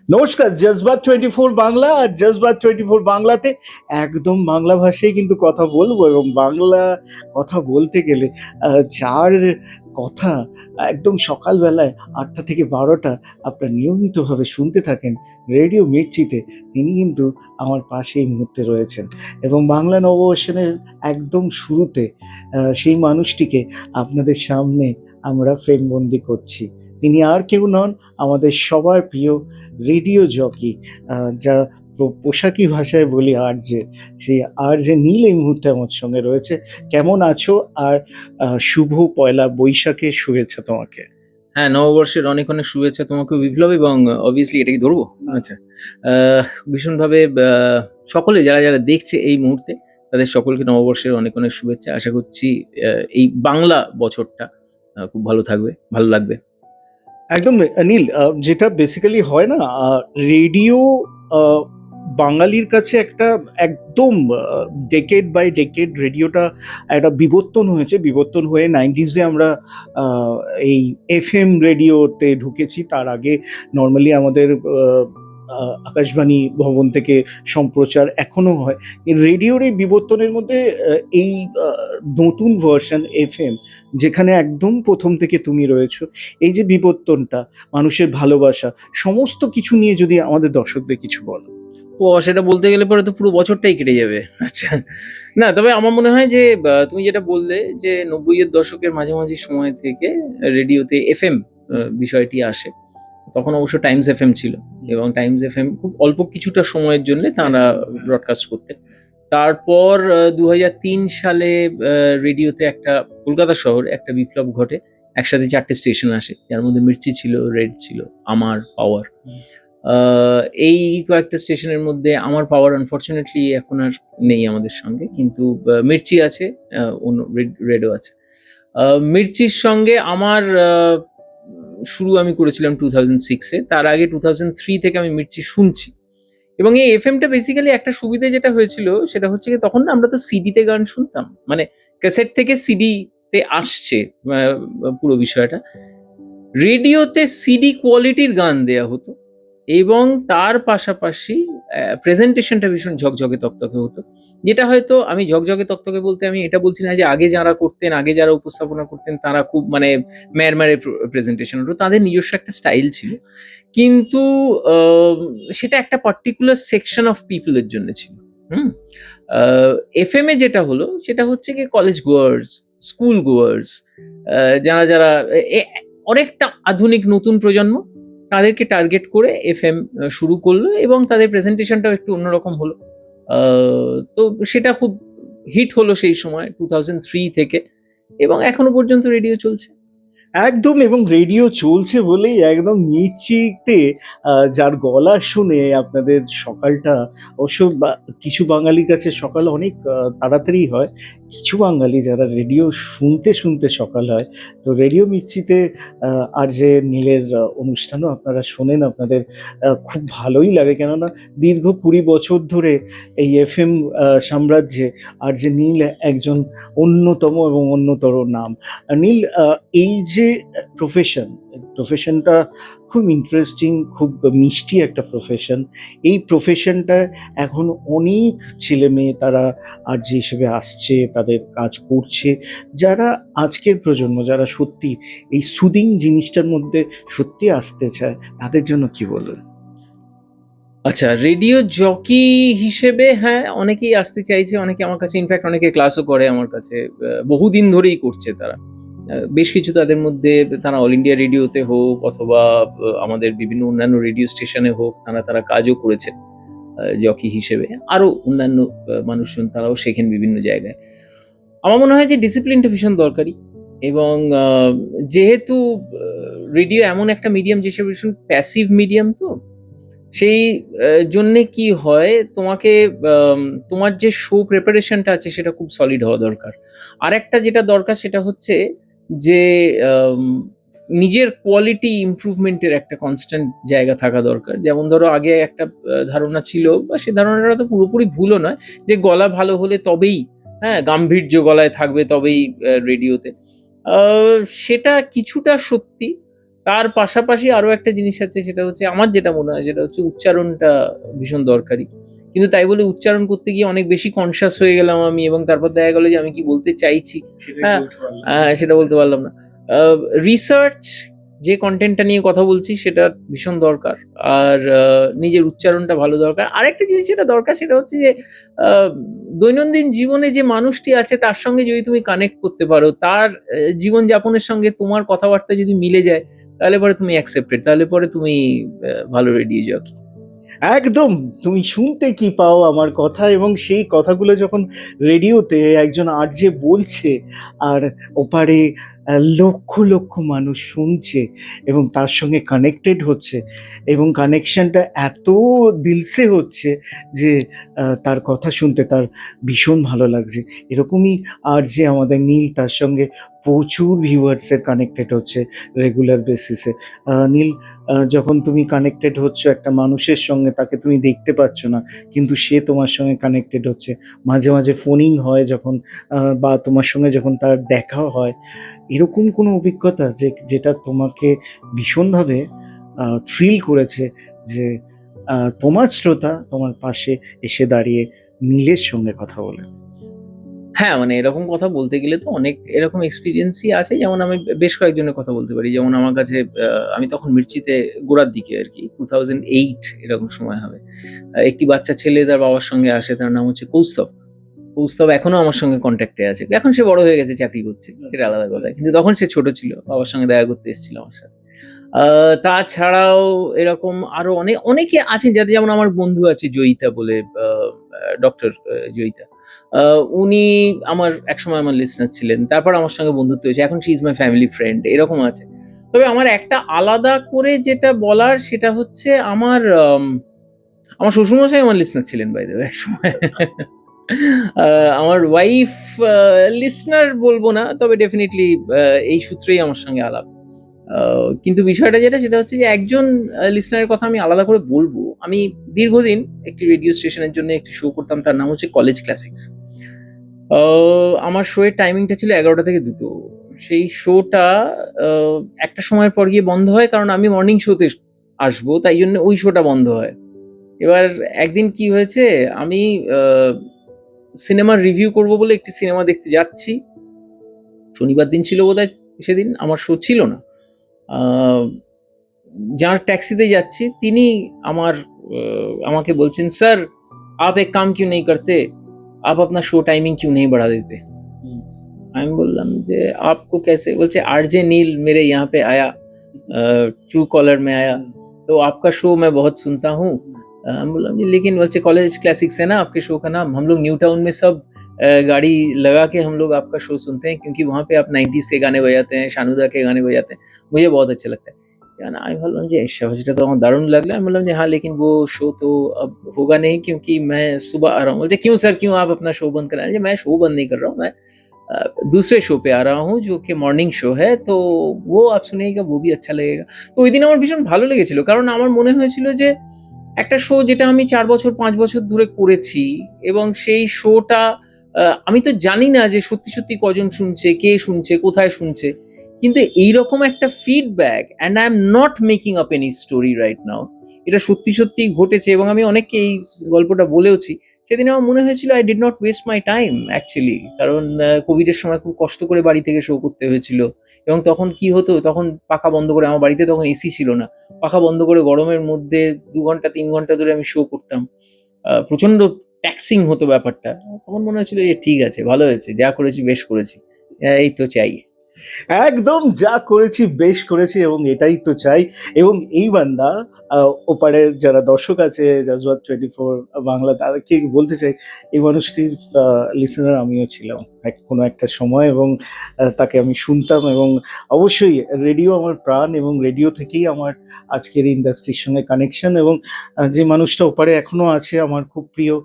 নমস্কার, জজবাত 24 বাংলা আর জজবাত 24 বাংলাতে একদম বাংলা ভাষায় কিন্তু কথা বলবো এবং বাংলা কথা বলতে গেলে যার কথা একদম সকালবেলায় ৮টা থেকে ১২টা আপনার নিয়মিতভাবে শুনতে থাকেন রেডিও মির্চিতে, তিনি কিন্তু আমার পাশে এই মুহূর্তে রয়েছেন এবং বাংলা নববর্ষের একদম শুরুতে সেই মানুষটিকে আপনাদের সামনে আমরা ফ্রেমবন্দি করছি। তিনি আর কেউ নন, আমাদের সবার প্রিয় রেডিও জকি, যা পোশাকি ভাষায় বলি আরজে, সেই আরজে নীল এই মুহূর্তে আমার সঙ্গে রয়েছে। কেমন আছো? আর শুভ পয়লা বৈশাখের শুভেচ্ছা তোমাকে। হ্যাঁ, নববর্ষের অনেক, অনেক শুভেচ্ছা তোমাকেও বিপ্লব এবং obviously এটা কি ধরবো? আচ্ছা। ভীষণভাবে সকলে যারা দেখছে এই মুহূর্তে তাদের সকলকে নববর্ষের অনেক, অনেক শুভেচ্ছা। আশা করছি আ এই বাংলা বছরটা খুব ভালো থাকবে, ভালো লাগবে। একদম নীল, যেটা বেসিক্যালি হয় না, রেডিও আ বাঙালির কাছে একটা একদম ডেকেড বাই ডেকেড রেডিওটা একটা বিবর্তন হয়েছে। বিবর্তন হয়ে 90s এ আমরা আ এই এফএম রেডিওতে ঢুকেছি। তার আগে নরমালি আমাদের আ আ আকাশবাণী ভবন থেকে সম্প্রচার এখনো হয়। এই রেডিওর এই বিবর্তনের মধ্যে এই আ নতুন ভার্সন এফএম, যেখানে একদম ১ম থেকে তুমি রয়েছো। এই যে বিবর্তনটা, মানুষের ভালোবাসা, সমস্ত কিছু নিয়ে যদি আমাদের দর্শকদের কিছু বলো। সেটা বলতে গেলে পরে তো পুরো বছরটাই কেটে যাবে। আচ্ছা। না, তবে আমার মনে হয় যে তুমি যেটা বললে যে ৯০ এর দশকের মাঝামাঝি সময় থেকে রেডিওতে এফএম বিষয়টি আসে। তখন অবশ্য টাইমস এফএম ছিল এবং টাইমস এফএম খুব অল্প কিছুটা সময়ের জন্যে তাঁরা ব্রডকাস্ট করতেন। তারপর ২০০৩ সালে রেডিওতে একটা কলকাতা শহরে একটা বিপ্লব ঘটে। একসাথে ৪ টে স্টেশন আসে। যার মধ্যে মির্চি ছিল, রেড ছিল, আমার, পাওয়ার। আ এই কয়েকটা স্টেশনের মধ্যে আমার পাওয়ার আনফরচুনেটলি এখন আর নেই আমাদের সঙ্গে। কিন্তু মির্চি আছে, অন্য রেডও আছে। আ মির্চির সঙ্গে আমার শুরু আমি করেছিলাম 2006 এ। তার আগে 2003 থেকে আমি মির্চি শুনছি। এবং এই এফএমটা বেসিক্যালি একটা সুবিধে যেটা হয়েছিল সেটা হচ্ছে গিয়ে তখন না আমরা তো সিডিতে গান শুনতাম। মানে ক্যাসেট থেকে সিডিতে আসছে আ পুরো বিষয়টা। রেডিওতে সিডি কোয়ালিটির গান দেয়া হতো এবং তার পাশাপাশি প্রেজেন্টেশনটা ভীষণ ঝকঝকে তকতকে হতো। যেটা হয়তো আমি ঝকঝকে তকতকে বলতে আমি এটা বলছি না যে আগে যারা করতেন, আগে যারা উপস্থাপনা করতেন তারা খুব মানে ম্যাড় প্রেজেন্টেশন হতো। তাদের নিজস্ব একটা স্টাইল ছিল। কিন্তু আ সেটা একটা পার্টিকুলার সেকশন অফ পিপল এর জন্য ছিল। হুম? আ এফএম এ যেটা হলো সেটা হচ্ছে গিয়ে কলেজ গোয়ার্স, স্কুল গোয়ার্স, যারা এ এ অনেকটা আধুনিক নতুন প্রজন্ম তাদেরকে টার্গেট করে এফএম শুরু করলো এবং তাদের প্রেজেন্টেশনটাও একটু অন্যরকম হলো। আ তো সেটা খুব হিট হলো সেই সময় 2003 থেকে এবং এখনো পর্যন্ত রেডিও চলছে। একদম, এবং রেডিও চলছে বলেই একদম মির্চিতে যার গলা শুনে আপনাদের সকালটা, অবশ্য কিছু বাঙালির কাছে সকাল অনেক তাড়াতাড়ি হয়। কিছু বাঙালি যারা রেডিও শুনতে, শুনতে সকাল হয়। তো রেডিও মির্চিতে আরজে নীলের অনুষ্ঠানও আপনারা শোনেন। আপনাদের খুব ভালোই লাগে। কেননা দীর্ঘ ২০ বছর ধরে এই এফএম সাম্রাজ্যে আরজে নীল একজন অন্যতম এবং অন্যতর নাম। নীল, এই যে প্রফেশনটা খুব ইন্টারেস্টিং, খুব মিষ্টি একটা প্রফেশন। এই প্রফেশনটায় এখন অনেক ছেলেমেয়ে তারা আরজে হিসেবে আসছে, তাদের কাজ করছে। যারা আজকের প্রজন্ম, যারা সত্যি এই সুদিং জিনিসটার মধ্যে সত্যি আসতে চায়, তাদের জন্য কি বলবেন? আচ্ছা, রেডিও জকি হিসেবে হ্যাঁ, অনেকেই আসতে চাইছে। অনেকে আমার কাছে ইনফেক্ট অনেকে ক্লাসও করে আমার কাছে। বহুদিন ধরেই করছে তারা। বেশ কিছু তাদের মধ্যে তারা অল ইন্ডিয়া রেডিওতে হোক অথবা আমাদের বিভিন্ন অন্যান্য রেডিও স্টেশনে হোক তারা কাজও করেছেন জকি হিসেবে। আরো অন্যান্য মানুষজন তারাও শেখেন বিভিন্ন জায়গায়। আমার মনে হয় যে ডিসিপ্লিনটা ভীষণ দরকারি এবং যেহেতু আ রেডিও এমন একটা মিডিয়াম যেসব ভীষণ প্যাসিভ মিডিয়াম তো সেই জন্যে কি হয় তোমাকে আম তোমার যে শো প্রিপারেশন টা আছে সেটা খুব সলিড হওয়া দরকার। আরেকটা যেটা দরকার সেটা হচ্ছে যে আম নিজের কোয়ালিটি ইমপ্রুভমেন্ট এর একটা কনস্ট্যান্ট জায়গা থাকা দরকার। যেমন ধরো আগে একটা ধারণা ছিল বা সে ধারণাটা তো পুরোপুরি ভুলও নয় যে গলা ভালো হলে তবেই হ্যাঁ, গাম্ভীর্য গলায় থাকবে তবেই রেডিওতে। আ সেটা কিছুটা সত্যি। তার পাশাপাশি আরো একটা জিনিস আছে, সেটা হচ্ছে আমার যেটা মনে হয় সেটা হচ্ছে উচ্চারণটা ভীষণ দরকারি। কিন্তু তাই বলে উচ্চারণ করতে গিয়ে অনেক বেশি কনসিয়াস হয়ে গেলাম আমি, এবং তারপর দেখা গেল যে আমি কি বলতে চাইছি, সেটাই হ্যাঁ, বলতে পারলাম না। সেটা বলতে পারলাম না। আ রিসার্চ, যে কনটেন্টটা নিয়ে কথা বলছি সেটা ভীষণ দরকার। আর নিজের উচ্চারণটা ভালো দরকার। আরেকটা জিনিস যেটা দরকার সেটা হচ্ছে যে আ দৈনন্দিন জীবনে যে মানুষটি আছে তার সঙ্গে যদি তুমি কানেক্ট করতে পারো, তার জীবনযাপনের সঙ্গে তোমার কথাবার্তা যদি মিলে যায়, তাহলে পরে তুমি অ্যাকসেপ্টেড। তাহলে পরে তুমি ভালো রেডিও জকি। একদম। তুমি শুনতে কি পাও আমার কথা, এবং সেই কথাগুলো যখন রেডিওতে একজন আরজে বলছে আর ওপারে লক্ষ, লক্ষ মানুষ শুনছে এবং তার সঙ্গে কানেক্টেড হচ্ছে, এবং কানেকশনটা এত দিলসে হচ্ছে যে তার কথা শুনতে তার ভীষণ ভালো লাগছে। এরকমই আরজে আমাদের নীল, তার সঙ্গে প্রচুর ভিউয়ার্সের কানেক্টেড হচ্ছে রেগুলার বেসিসে। নীল, যখন তুমি কানেক্টেড হচ্ছ একটা মানুষের সঙ্গে, তাকে তুমি দেখতে পাচ্ছ না, কিন্তু সে তোমার সঙ্গে কানেক্টেড হচ্ছে। মাঝে, মাঝে ফোনিং হয় যখন বা তোমার সঙ্গে যখন তার দেখা হয়, এরকম কোনো অভিজ্ঞতা যেটা তোমাকে ভীষণভাবে থ্রিল করেছে যে তোমার শ্রোতা তোমার পাশে এসে দাঁড়িয়ে নীলের সঙ্গে কথা বলেছে? হ্যাঁ, মানে এরকম কথা বলতে গেলে তো অনেক এরকম এক্সপেরিয়েন্সই আছে। যেমন আমি বেশ কয়েকজনের কথা বলতে পারি। যেমন আমার কাছে আমি তখন মির্চিতে গোড়ার দিকে আরকি 2008 এরকম সময় হবে। একটি বাচ্চা ছেলে তার বাবার সঙ্গে আসে। তার নাম হচ্ছে কৌস্তব। কৌস্তব এখনো আমার সঙ্গে কনট্যাক্ট এ আছে। এখন সে বড় হয়ে গেছে, চাকরি করছে। এটা আলাদা কথা। কিন্তু তখন সে ছোট ছিল। বাবার সঙ্গে দেখা করতে এসেছিল আমার সাথে। আ তাছাড়াও এরকম আরো অনেকে আছেন যাদের, যেমন আমার বন্ধু আছে জয়িতা বলে, আ আ ডক্টর জয়িতা। আ উনি একসময় আমার লিসেনার ছিলেন। তারপর আমার সঙ্গে বন্ধুত্ব হয়েছে। এখন she is my family friend, এরকম আছে। তবে আমার একটা আলাদা করে যেটা বলার সেটা হচ্ছে আমার শ্বশুরমশাই আমার লিসেনার ছিলেন বাই দ্য ওয়ে একসময়। আ আমার ওয়াইফ আ লিসেনার বলব না। তবে ডেফিনিটলি এই সূত্রেই আমার সঙ্গে আলাপ। আ কিন্তু বিষয়টা যেটা সেটা হচ্ছে যে একজন লিসেনার এর কথা আমি আলাদা করে বলব। আমি দীর্ঘদিন একটি রেডিও স্টেশনের জন্য একটি শো করতাম। তার নাম হচ্ছে কলেজ ক্লাসিক্স। আ আমার শো এর টাইমিংটা ছিল ১১টা থেকে ২টো। সেই শোটা আ একটা সময়ের পর গিয়ে বন্ধ হয়। কারণ আমি মর্নিং শোতে আসবো। তাই জন্য ওই শোটা বন্ধ হয়। এবার একদিন কি হয়েছে, আমি আ সিনেমার রিভিউ করব বলে একটি সিনেমা দেখতে যাচ্ছি। শনিবার দিন ছিল বোধহয় সেদিন। আমার শো ছিল না। আ যার ট্যাক্সিতে যাচ্ছি তিনি আমার আ আমাকে বলছেন, "স্যার, आप एक काम क्यों नहीं करते? आप अपना शो टाइमिंग क्यों नहीं बढ़ा देते?" হুম, আমি বললাম যে, "आपको कैसे?" বলছে, "आरजे नील मेरे यहाँ पे आया, ट्रू कॉलर में आया, হুম, तो आपका शो मैं बहुत सुनता हूँ।" হুম, हम बोला जी, लेकिन बोलছে कॉलेज क्लासिक्स है ना आपके शो का नाम, हम लोग न्यू टाउन में सब गाड़ी लगा के हम लोग आपका शो सुनते हैं, क्योंकि वहाँ पे आप 90s के गाने बजाते हैं, शानुदा के गाने बजाते हैं, मुझे बहुत अच्छा लगता है। আমি ভাবলাম যে সেটা তো আমার দারুণ লাগলো। আমি বললাম যে, "हाँ, लेकिन वो शो तो अब होगा नहीं, क्योंकि मैं सुबह आ रहा हूँ।" बोलते, "क्यों सर, क्यों आप अपना शो बंद कर रहे हैं?" मैं शो बंद नहीं कर रहा हूँ, मैं दूसरे शो पे आ रहा हूँ जो कि मॉर्निंग शो है, तो वो आप सुनिएगा, वो भी अच्छा लगेगा। তো ঐদিন আমার ভীষণ ভালো লেগেছিল। কারণ আমার মনে হয়েছিল যে একটা শো যেটা আমি ৪ বছর ৫ বছর ধরে করেছি, এবং সেই শোটা আমি তো জানি না যে সত্যি, সত্যি কজন শুনছে, কে শুনছে, কোথায় শুনছে। কিন্তু এইরকম একটা feedback, and I am not making up any story right now. এটা সত্যি, সত্যিই ঘটেছে, এবং আমি অনেককে এই গল্পটা বলেওছি। সেদিন আমার মনে হয়েছিল I did not waste my time actually, কারণ কোভিডের সময় খুব কষ্ট করে বাড়ি থেকে শো করতে হয়েছিল, এবং তখন কি হতো, তখন পাখা বন্ধ করে, আমার বাড়িতে তখন এসি ছিল না। পাখা বন্ধ করে গরমের মধ্যে ২ ঘন্টা ৩ ঘন্টা ধরে আমি শো করতাম। প্রচন্ড ট্যাক্সিং হতো ব্যাপারটা। তখন মনে হচ্ছিল যে ঠিক আছে, ভালো হয়েছে। যা করেছি বেশ করেছি। এই তো চাই। একদম, যা করেছি বেশ করেছি, এবং এটাই তো চাই। এবং এই বান্দা, ওপারের যারা দর্শক আছে জজবাত 24 বাংলা, তাদেরকে বলতে চাই, এই মানুষটির লিসেনার আমিও ছিলাম কোনো একটা সময়, এবং তাকে আমি শুনতাম, এবং অবশ্যই রেডিও আমার প্রাণ, এবং রেডিও থেকেই আমার আজকের ইন্ডাস্ট্রির সঙ্গে কানেকশন। এবং যে মানুষটা ওপারে এখনো আছে আমার খুব প্রিয়,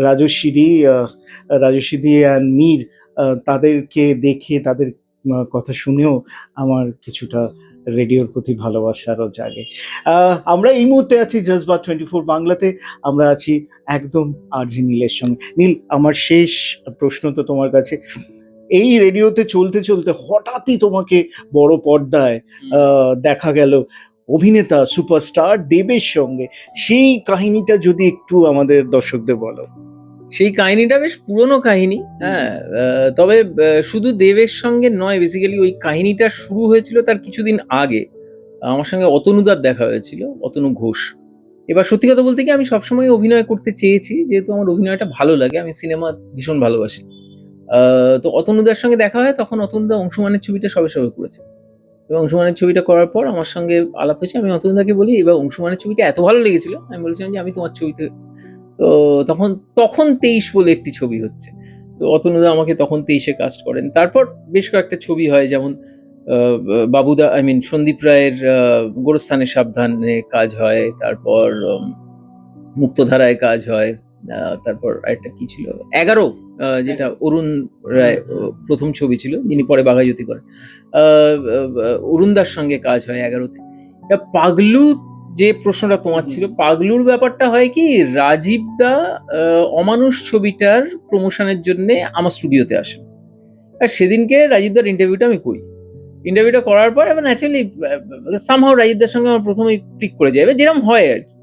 রাজস্বীদি, রাজস্বীদি অ্যান্ড মীর, তাদেরকে দেখে, তাদের কথা শুনেও আমার কিছুটা রেডিওর প্রতি ভালোবাসা আরও জাগে। আমরা এই মুহূর্তে আছি জজবাত 24 বাংলাতে। আমরা আছি একদম আরজি নীলের সঙ্গে। নীল, আমার শেষ প্রশ্ন তো তোমার কাছে। এই রেডিওতে চলতে চলতে হঠাৎই তোমাকে বড় পর্দায় দেখা গেল অভিনেতা সুপারস্টার দেবের সঙ্গে। সেই কাহিনীটা যদি একটু আমাদের দর্শকদের বলো। সেই কাহিনীটা বেশ পুরনো কাহিনী। হ্যাঁ, তবে শুধু দেবের সঙ্গে নয়, বেসিক্যালি ওই কাহিনীটা শুরু হয়েছিল তার কিছুদিন আগে। আমার সঙ্গে অতনুদার দেখা হয়েছিল, অতনু ঘোষ। এবার সত্যি কথা বলতে কি, আমি সবসময় অভিনয় করতে চেয়েছি, যেহেতু আমার অভিনয়টা ভালো লাগে, আমি সিনেমা ভীষণ ভালোবাসি। তো অতনুদার সঙ্গে দেখা হয়, তখন অতনুদা অংশুমানের ছবিটা সবে সবে করেছে, এবং অংশুমানের ছবিটা করার পর আমার সঙ্গে আলাপ হয়েছে। আমি অতনুদাকে বলি, এবার অংশুমানের ছবিটা এত ভালো লেগেছিল, আমি বলেছিলাম যে আমি তোমার ছবিতে। তো তখন তখন ২৩ বলে একটি ছবি হচ্ছে। তো অতনুদা আমাকে তখন ২৩-এ কাস্ট করেন। তারপর বেশ কয়েকটা ছবি হয়, যেমন বাবুদা, আই মিন সন্দীপ রায়ের গোরস্থানের সাবধানে কাজ হয়, তারপর মুক্তধারায় কাজ হয়, তারপর আরেকটা কি ছিল, ১১, যেটা অরুণ রায় প্রথম ছবি ছিল, যিনি পরে বাঘাযতীন করেন। অরুণদার সঙ্গে কাজ হয় ১১-তে। পাগলু, যে প্রশ্নটা তোমার ছিল, পাগলুর ব্যাপারটা হয় কি, রাজীব দা অমানুষ ছবিটার প্রমোশনের জন্য আমার স্টুডিওতে আসেন। আর সেদিনকে রাজীবদার ইন্টারভিউটা আমি করি। ইন্টারভিউটা করার পর এবার ন্যাচারালি সামহাউ রাজীবদার সঙ্গে আমার প্রথমেই ক্লিক করে যায়, এবার যেরকম হয় আর কি।